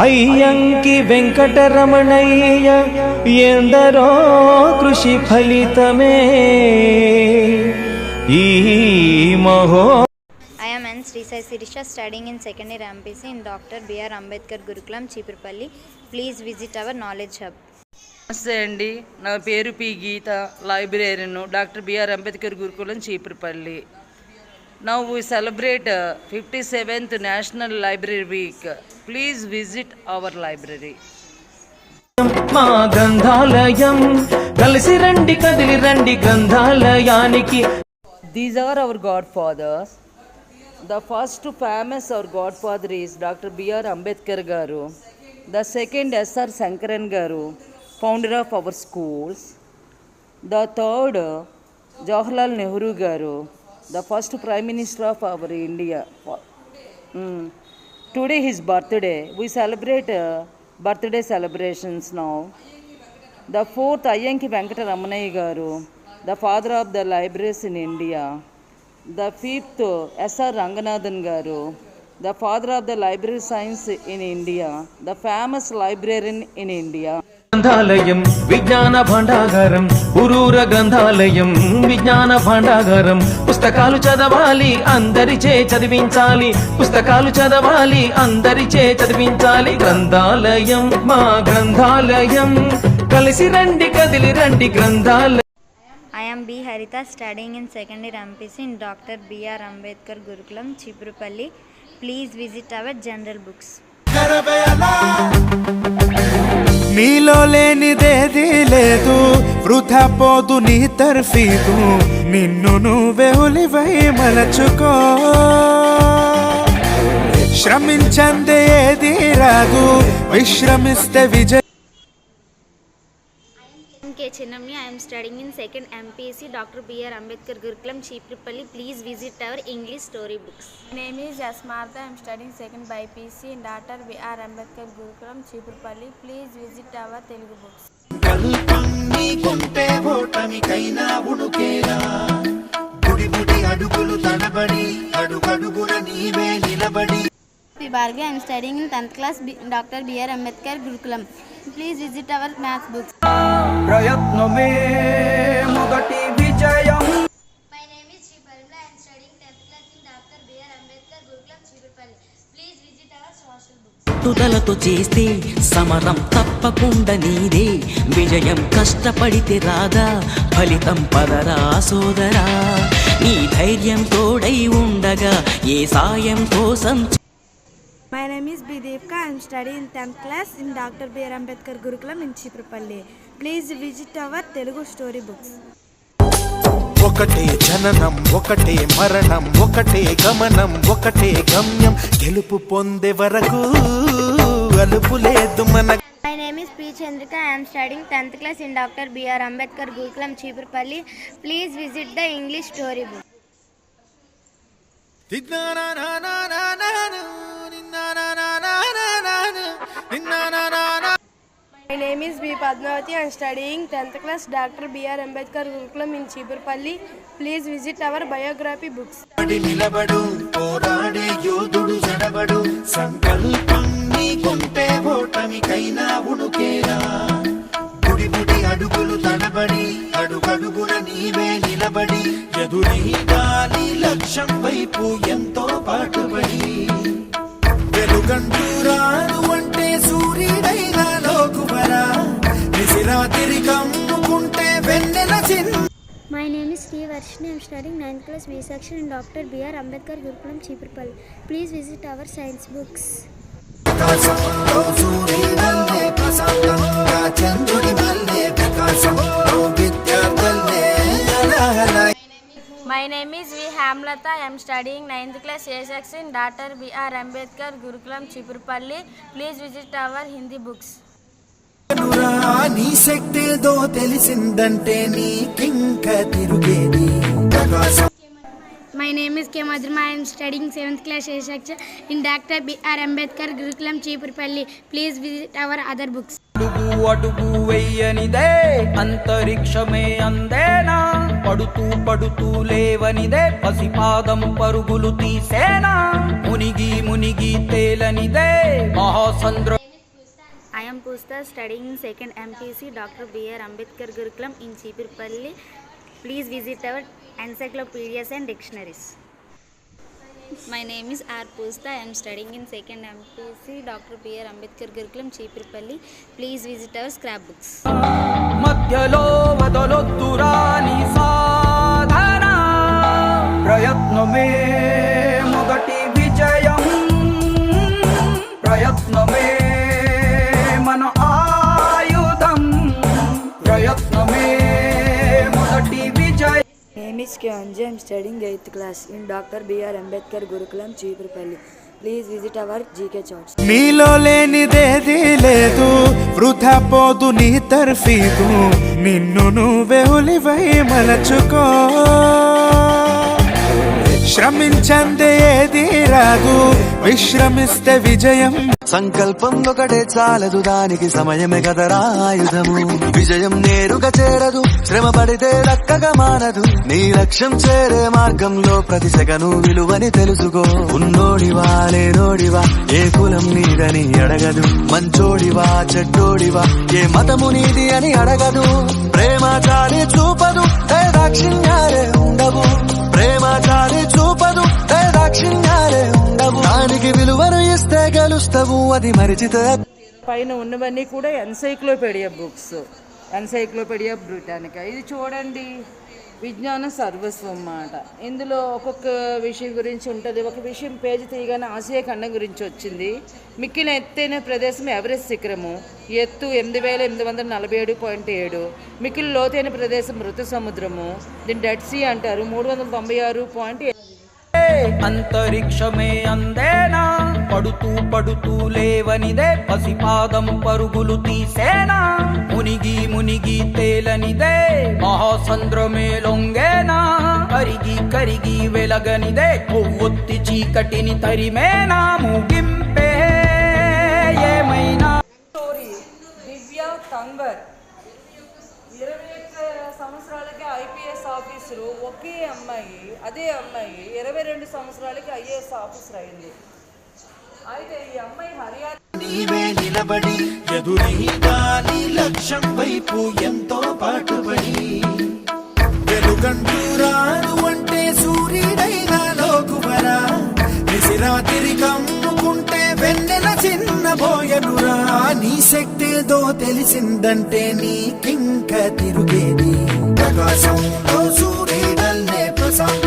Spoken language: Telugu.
అయ్యంకి వెంకటరమణయ్య ఎందరో కృషి ఫలితమే ఈ మహో. I am N. Sri Sai Sirisha, studying in second year MPC in Dr. B.R. Ambedkar Gurukulam, Chipurpalli. Please visit our knowledge hub. నమస్తే అండి, నా పేరు P Geetha, librarian doctor B R Ambedkar Gurukulam Cheepurupalli. Now we celebrate 57th National Library Week. Please visit our library. మా గ్రంథాలయం కలిసి రండి కదిలి రండి గ్రంథాలయానికి. These are our godfathers. The first famous our godfather is Dr. B.R. Ambedkar garu. The second S.R. Sankaran garu, founder of our schools. The third Jawaharlal Nehru garu, the first prime minister of our India. Today his birthday. We celebrate birthday celebrations now. The fourth Ayyanki Venkataramanayya garu, the father of the libraries in India. The fifth S.R. Ranganathan garu, the father of the library science in India, the famous librarian in India. గ్రంథాలయం విజ్ఞాన భాండాగారం, ఉరూర గ్రంథాలయం విజ్ఞాన భాండాగారం. పుస్తకాలు చదవాలి అందరిచే చదివించాలి, పుస్తకాలు చదవాలి అందరిచే చదివించాలి. గ్రంథాలయం మా గ్రంథాలయం కలిసి రండి కదిలి రండి గ్రంథాలయం. I am B. Harita, studying in second year MPC in Dr. B.R. Ambedkar Gurukulam, Chipurpalli. Please visit our general books. నీలో లేనిదేది లేదు, వృథా పోదు నీ తర్ఫీదు, నిన్ను నువ్వే ఉలివై మలచుకో. శ్రమించందే ఏది రాదు, విశ్రమిస్తే విజయ. K. Chinamni, I am studying in second MPC Dr. B.R. Ambedkar Gurukulam, Chipurpalli. Please visit our English story books. My name is Yasmartha. I am studying second BPC in Dr. B.R. Ambedkar Gurukulam, Chipurpalli. Please visit our Telugu books. Bhargavi, I am studying in 10th class Dr. B.R. Ambedkar Gurukulam. Please visit our math books. ప్రయత్నమే మొదటి విజయం. My name is Sri Parimla. I am studying 10th class in Dr. B.R. Ambedkar Gurukulam, Chipurpalli. Please visit our social books. పట్టుదలతో చేస్తే సమరం తప్పకుండా నీదే, విజయం కష్టపడితే రాదా, ఫలితం పదరా సోదరా. నీ ధైర్యం తోడై ఉండగా ఏ సాయం కోసం. My name is B. Devka. I am studying in 10th class in Dr. B.R. Ambedkar Gurukulam in Chipurpalli. Please visit our Telugu story books. ఒకటే జననం, ఒకటే మరణం, ఒకటే గమనం, ఒకటే గమ్యం, గెలుపు పొందే వరకు అలుపు లేదు మన. My name is P. Chandrika. I am studying 10th class in Dr. B.R. Ambedkar Gurukulam, Chipurpalli. Please visit the English story book. My name is B. Padmavati. I am studying 10th class Dr. B.R. Ambedkar Gurukulam in Chipurpalli. Please visit our biography books. నిలబడు పోరాడే యోధుడు జడబడు, సంకల్పం నీకుంటే ఓటమికైనా ఉడుకేరా. బుడి బుడి అడుగులు తడబడి అడుగడుగున నీవే నిలబడి, ఎదురీ గాలి లక్ష్యం వైపు ఎంతో పాటుపడి, వెలుగంటూ రాను అంటే సూర్యుడైనా లోకువరా, నిసిరాతిరి కమ్ముకుంటే వెన్నెల చిన్న. My name is Sri Varshini. I am studying 9th class B section in Dr. B.R. Ambedkar Gurukulam, Chipurpalli. Please visit our science books. My name is V. Hamlata. I am studying 9th class A section in Dr. B.R. Ambedkar Gurukulam, Chipurpalli. Please visit our Hindi books. నీ శక్తేదో తెలిసిందంటే నీకింక తిరుగేది. My name is K. Madhurima. I am studying 7th class A section in Dr. B.R. Ambedkar Gurukulam, Chipurpalli. Please visit our other books. అడుగు అడుగు వెయ్యనిదే, అంతరిక్షమే అందేనా, పడుతూ పడుతూ లేవనిదే, పసిపాదం పరుగులు తీసేనా, మునిగి మునిగి తేలనిదే, మహాసంద్ర. I am Pusta studying in 2nd MPC Dr. B.R. Ambedkar Gurukulam in Chipurpalli. Please visit our encyclopedias and dictionaries. My name is R. Pusta. I am studying in 2nd MPC Dr. B.R. Ambedkar Gurukulam Chipurpalli. Please visit our scrapbooks. మధ్యలో వదలొద్దురా నీ సాధన ప్రయత్నమే మొదటి విజయం ప్రయత్నమే మన ఆయుధం ప్రయత్నమే మొదటి విజయం name is Kyanji. I am studying 8th class in Dr. B.R. Ambedkar Gurukulam Chipurpalli. Please visit our GK charts. నీలో లేనిదేది లేదు వృధా పోదు నీ తర్ఫీదు నిన్ను నువ్వే ఉలివై మలచుకో శ్రమించందే ఏది రాదు విశ్రమిస్తే విజయం సంకల్పం ఒకటే చాలదు దానికి సమయమే కదరా ఆయుధము విజయం నేరుగా చేరదు శ్రమ పడితే దక్కగా మానదు నీ లక్ష్యం చేరే మార్గంలో ప్రతి సెకను విలువని తెలుసుకో ఉన్నోడివా లేనోడివా ఏ కులం నీదని అడగదు మంచోడివా చెడ్డోడివా ఏ మతము నీది అని అడగదు ప్రేమ చాలి చూపదు దాక్షిణ్యాలే ఉండవు ప్రేమ చాలి చూపదు దాక్షిణ్యాలే ఉండవు దానికి విలువను ఇస్తే గెలుస్తావు అది మరిచితే పైన ఉన్నవన్నీ కూడా ఎన్సైక్లోపీడియా బుక్స్, ఎన్సైక్లోపీడియా బ్రిటానికా. ఇది చూడండి, విజ్ఞాన సర్వస్వం అన్నమాట. ఇందులో ఒక్కొక్క విషయం గురించి ఉంటుంది. ఒక విషయం పేజీ తీయగానే ఆసియా ఖండం గురించి వచ్చింది. మిక్కిన ఎత్తైన ప్రదేశం ఎవరెస్ట్ శిఖరము, ఎత్తు 8847.7. మిక్కిలి లోతైన ప్రదేశం మృత సముద్రము, దీన్ని డెడ్ సీ అంటారు, 396. అంతరిక్షమే అందేనా పడుతూ పడుతూ లేవనిదే పసిపాదం పరుగులు తీసేనా మునిగి మునిగి తేలనిదే మహాసంద్రమే లొంగేనా కరిగి కరిగి వెలగనిదే కొవ్వొత్తి చీకటిని తరిమేనా ముగింపే ఏమైనా. దివ్య తంగర్ 21 సంవత్సరాలకి ఐపీఎస్ ఆఫీసరు, ఒకే అమ్మాయి, అదే అమ్మాయి 22 సంవత్సరాలకి ఐఏఎస్ ఆఫీసర్ అయింది. అయితే ఈ అమ్మాయి హర్యానా నీవే నిలబడి ఎదురైనా నీ లక్ష్యం వైపు ఎంతో పాటుపడి వెలుగంటూ రాను అంటే సూర్యుడైనా లోకువరా నిసిరాతిరి కమ్ముకుంటే వెన్నెల చిన్నబోయనురా నీ శక్తేదో తెలిసిందంటే నీకింక తిరుగేది ప్రకాశంలో సూర్యుడల్లే ప్రశాంత